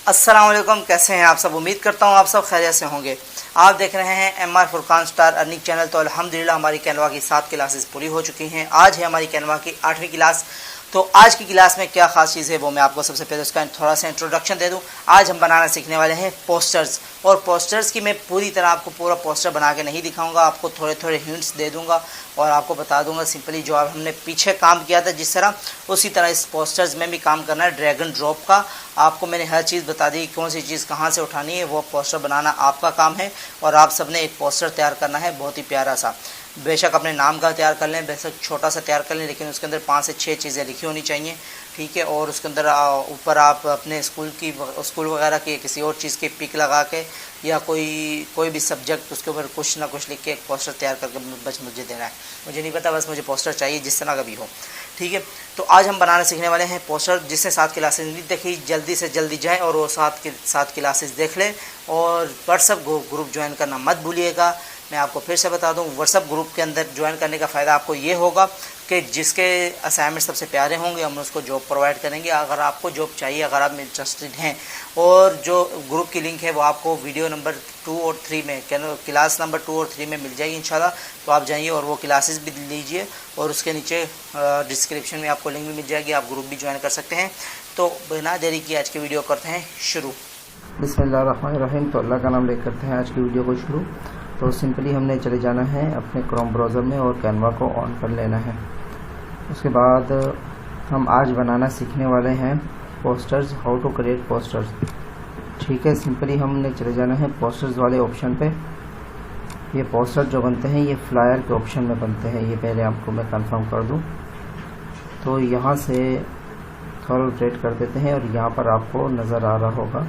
अस्सलाम वालेकुम, कैसे हैं आप सब। उम्मीद करता हूं आप सब खैरियत से होंगे। आप देख रहे हैं MR Furqan star earning channel. तो अल्हम्दुलिल्लाह हमारी कैनवा की 7 क्लासेस पूरी हो चुकी हैं। आज है हमारी कैनवा की 8वीं क्लास। तो आज की क्लास में क्या ख़ास चीज़ है वो मैं आपको सबसे पहले उसका थोड़ा सा इंट्रोडक्शन दे दूं। आज हम बनाना सीखने वाले हैं पोस्टर्स, और पोस्टर्स की मैं पूरी तरह आपको पूरा पोस्टर बना के नहीं दिखाऊंगा, आपको थोड़े थोड़े हिंट्स दे दूंगा और आपको बता दूंगा सिंपली जो अब हमने पीछे काम किया था जिस तरह, उसी तरह इस पोस्टर्स में भी काम करना है। ड्रैग एंड ड्रॉप का आपको मैंने हर चीज़ बता दी, कौन सी चीज़ कहाँ से उठानी है, वो पोस्टर बनाना आपका काम है। और आप सबने एक पोस्टर तैयार करना है बहुत ही प्यारा सा। बेशक अपने नाम का तैयार कर लें, बेशक छोटा सा तैयार कर लें, लेकिन उसके अंदर 5 से 6 चीज़ें लिखी होनी चाहिए, ठीक है। और उसके अंदर ऊपर आप अपने स्कूल वगैरह की किसी और चीज़ की पिक लगा के या कोई भी सब्जेक्ट उसके ऊपर कुछ ना कुछ लिख के एक पोस्टर तैयार करके बस मुझे देना है। मुझे नहीं पता, बस मुझे पोस्टर चाहिए जिस तरह का भी हो, ठीक है। तो आज हम बनाना सीखने वाले हैं पोस्टर। जिसने 7 क्लासेस नहीं देखी जल्दी से जल्दी जाएँ और वो 7 क्लासेस देख लें। और व्हाट्सअप ग्रुप ज्वाइन करना मत भूलिएगा। मैं आपको फिर से बता दूं, व्हाट्सअप ग्रुप के अंदर ज्वाइन करने का फ़ायदा आपको ये होगा कि जिसके असाइनमेंट सबसे प्यारे होंगे हम उसको जॉब प्रोवाइड करेंगे। अगर आपको जॉब चाहिए, अगर आप इंटरेस्टेड हैं, और जो ग्रुप की लिंक है वो आपको वीडियो नंबर 2 और 3 में, क्लास नंबर 2 और 3 में मिल जाएगी इंशाल्लाह। तो आप जाइए और वो क्लासेस भी लीजिए, और उसके नीचे डिस्क्रिप्शन में आपको लिंक भी मिल जाएगी, आप ग्रुप भी ज्वाइन कर सकते हैं। तो बिना देरी की आज की वीडियो करते हैं शुरू। बिस्मिल्लाहिर्रहमानिर्रहीम। तो अल्लाह का नाम लेकर करते हैं आज की वीडियो को शुरू। तो सिंपली हमने चले जाना है अपने क्रोम ब्राउज़र में और कैनवा को ऑन कर लेना है। उसके बाद हम आज बनाना सीखने वाले हैं posters, how to create posters, ठीक है। सिंपली हमने चले जाना है पोस्टर्स वाले ऑप्शन पे। ये पोस्टर जो बनते हैं ये फ्लायर के ऑप्शन में बनते हैं, ये पहले आपको मैं कंफर्म कर दूं। तो यहाँ से थोड़ा रोटेट कर देते हैं और यहाँ पर आपको नज़र आ रहा होगा,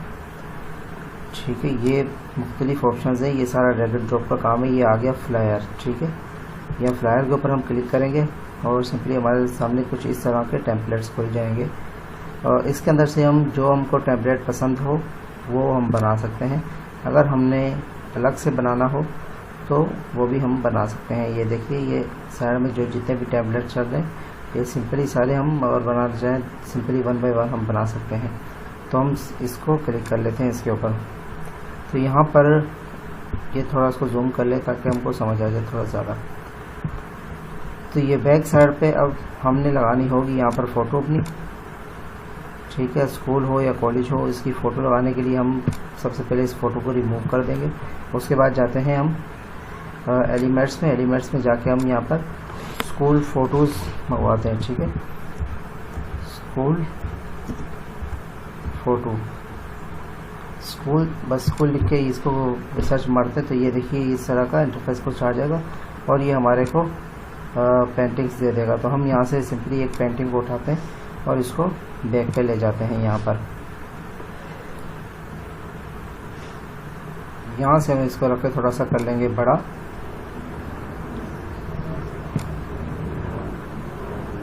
ठीक है। ये मुख्तलिफ ऑप्शंस हैं, ये सारा ड्रैग एंड ड्रॉप का काम है। ये आ गया फ्लायर, ठीक है। यह फ्लायर के ऊपर हम क्लिक करेंगे और सिंपली हमारे सामने कुछ इस तरह के टेम्पलेट्स खुल जाएंगे। और इसके अंदर से हम जो हमको टेम्पलेट पसंद हो वो हम बना सकते हैं। अगर हमने अलग से बनाना हो तो वो भी हम बना सकते हैं। ये देखिए, ये साइड में जो जितने भी टेम्पलेट चल रहे हैं ये सिंपली सारे हम और बनाना चाहें सिंपली 1 बाय 1 हम बना सकते हैं। तो हम इसको क्लिक कर लेते हैं इसके ऊपर। तो यहाँ पर ये थोड़ा इसको जूम कर ले ताकि हमको समझ आ जाए थोड़ा ज़्यादा। तो ये बैक साइड पे अब हमने लगानी होगी यहाँ पर फ़ोटो अपनी, ठीक है। स्कूल हो या कॉलेज हो, इसकी फ़ोटो लगाने के लिए हम सबसे पहले इस फ़ोटो को रिमूव कर देंगे। उसके बाद जाते हैं हम एलिमेंट्स में जाके हम यहाँ पर स्कूल फ़ोटोज़ मंगवाते हैं, ठीक है। स्कूल फ़ोटो, बस स्कूल लिख के इसको सर्च मारते हैं तो ये देखिए इस तरह का इंटरफेस कुछ आ जाएगा और ये हमारे को पेंटिंग्स दे देगा। तो हम यहाँ से सिंपली एक पेंटिंग को उठाते हैं और इसको बैक पे ले जाते हैं। यहाँ से हम इसको रख के थोड़ा सा कर लेंगे बड़ा,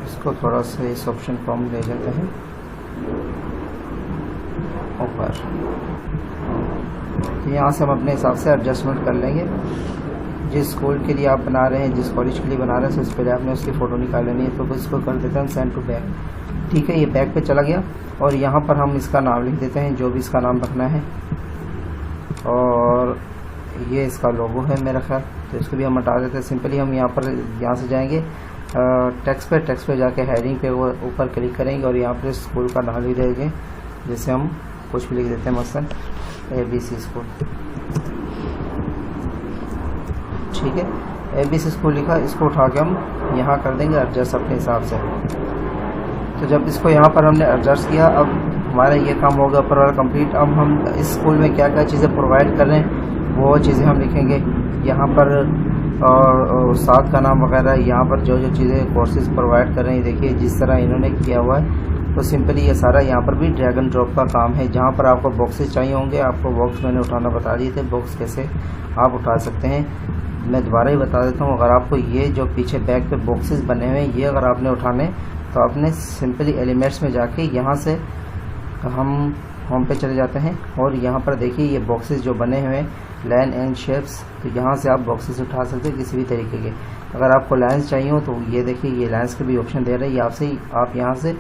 इसको थोड़ा सा इस ऑप्शन को हम ले जाते हैं ऊपर। तो यहाँ से हम अपने हिसाब से एडजस्टमेंट कर लेंगे। जिस स्कूल के लिए आप बना रहे हैं, जिस कॉलेज के लिए बना रहे हैं, सबसे पहले आपने उसकी फ़ोटो निकाल लेनी है। तो इसको कर देते हैं सेंड टू बैक, ठीक है। ये बैक पे चला गया और यहाँ पर हम इसका नाम लिख देते हैं जो भी इसका नाम रखना है। और ये इसका लोगो है मेरा ख्याल, तो इसको भी हम हटा देते हैं। सिंपली हम यहाँ से जाएंगे टेक्स्ट पे जाके हेडिंग पे ऊपर क्लिक करेंगे और यहाँ पर स्कूल का नाम लिख देंगे। जैसे हम कुछ भी लिख देते हैं, मसलन ABC स्कूल, ठीक है। ABC स्कूल लिखा, इसको उठा के हम यहाँ कर देंगे एडजस्ट अपने हिसाब से। तो जब इसको यहाँ पर हमने एडजस्ट किया, अब हमारा ये काम हो गया ऊपर वाला कंप्लीट। अब हम इस स्कूल में क्या क्या चीज़ें प्रोवाइड कर रहे हैं वो चीज़ें हम लिखेंगे यहाँ पर, और उस्ताद का नाम वगैरह, यहाँ पर जो चीज़ें कोर्सेज प्रोवाइड कर रहे हैं देखिए जिस तरह इन्होंने किया हुआ है। तो सिंपली ये सारा यहाँ पर भी ड्रैग एंड ड्रॉप का काम है। जहाँ पर आपको बॉक्सेस चाहिए होंगे, आपको बॉक्स मैंने उठाना बता दिए थे, बॉक्स कैसे आप उठा सकते हैं मैं दोबारा ही बता देता हूँ। अगर आपको ये जो पीछे बैक पे बॉक्सेस बने हुए हैं ये अगर आपने उठाने, तो आपने सिंपली एलिमेंट्स में जाके यहाँ से हम होम पे चले जाते हैं और यहाँ पर देखिए ये बॉक्सेस जो बने हुए हैं लाइन एंड शेप्स, तो यहाँ से आप बॉक्सेस उठा सकते हैं किसी भी तरीके के। अगर आपको लाइन्स चाहिए हो तो ये देखिए ये लाइन्स के भी ऑप्शन दे रहे हैं, आपसे आप यहाँ से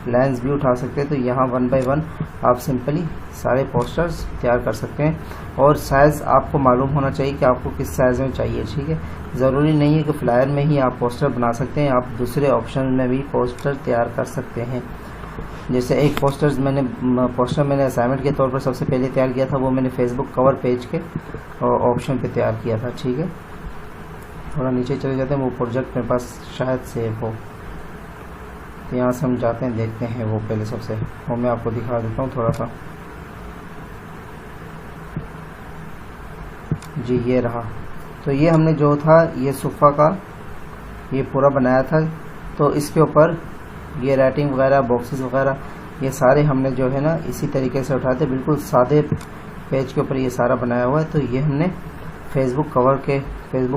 लेंस भी उठा सकते हैं। तो यहाँ 1 बाय 1 आप सिंपली सारे पोस्टर्स तैयार कर सकते हैं। और साइज़ आपको मालूम होना चाहिए कि आपको किस साइज़ में चाहिए, ठीक है। ज़रूरी नहीं है कि फ्लायर में ही आप पोस्टर बना सकते हैं, आप दूसरे ऑप्शन में भी पोस्टर तैयार कर सकते हैं। जैसे एक पोस्टर मैंने असाइनमेंट के तौर पर सबसे पहले तैयार किया था, वो मैंने फेसबुक कवर पेज के ऑप्शन पे तैयार किया था, ठीक है। थोड़ा नीचे चले जाते हैं, वो प्रोजेक्ट मेरे पास शायद सेव हो। यहाँ से हम जाते हैं, देखते हैं वो पहले सबसे, वो मैं आपको दिखा देता हूँ थोड़ा सा। जी ये रहा। तो ये हमने जो था ये सोफ़ा का ये पूरा बनाया था। तो इसके ऊपर ये राइटिंग वगैरह, बॉक्सेस वगैरह, ये सारे हमने जो है ना इसी तरीके से उठाए थे, बिल्कुल सादे पेज के ऊपर ये सारा बनाया हुआ है। तो ये हमने फेसबुक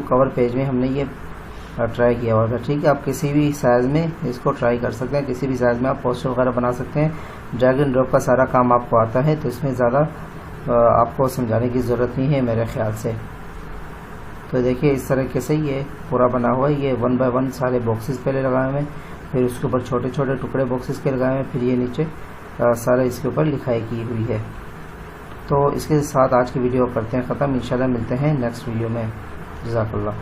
कवर पेज में हमने ये ट्राई किया हुआ था, ठीक है। आप किसी भी साइज़ में इसको ट्राई कर सकते हैं, किसी भी साइज़ में आप पोस्टर वगैरह बना सकते हैं। ड्रैग एंड ड्रॉप का सारा काम आपको आता है, तो इसमें ज़्यादा आपको समझाने की ज़रूरत नहीं है मेरे ख्याल से। तो देखिए इस तरीके से ये पूरा बना हुआ है। ये 1 बाय 1 सारे बॉक्सेस पहले लगाए हुए हैं, फिर उसके ऊपर छोटे छोटे टुकड़े बॉक्सेस के लगाए हुए हैं, फिर ये नीचे सारा इसके ऊपर लिखाई की हुई है। तो इसके साथ आज की वीडियो करते हैं ख़त्म। इंशाल्लाह मिलते हैं नेक्स्ट वीडियो में। जज़ाकल्लाह।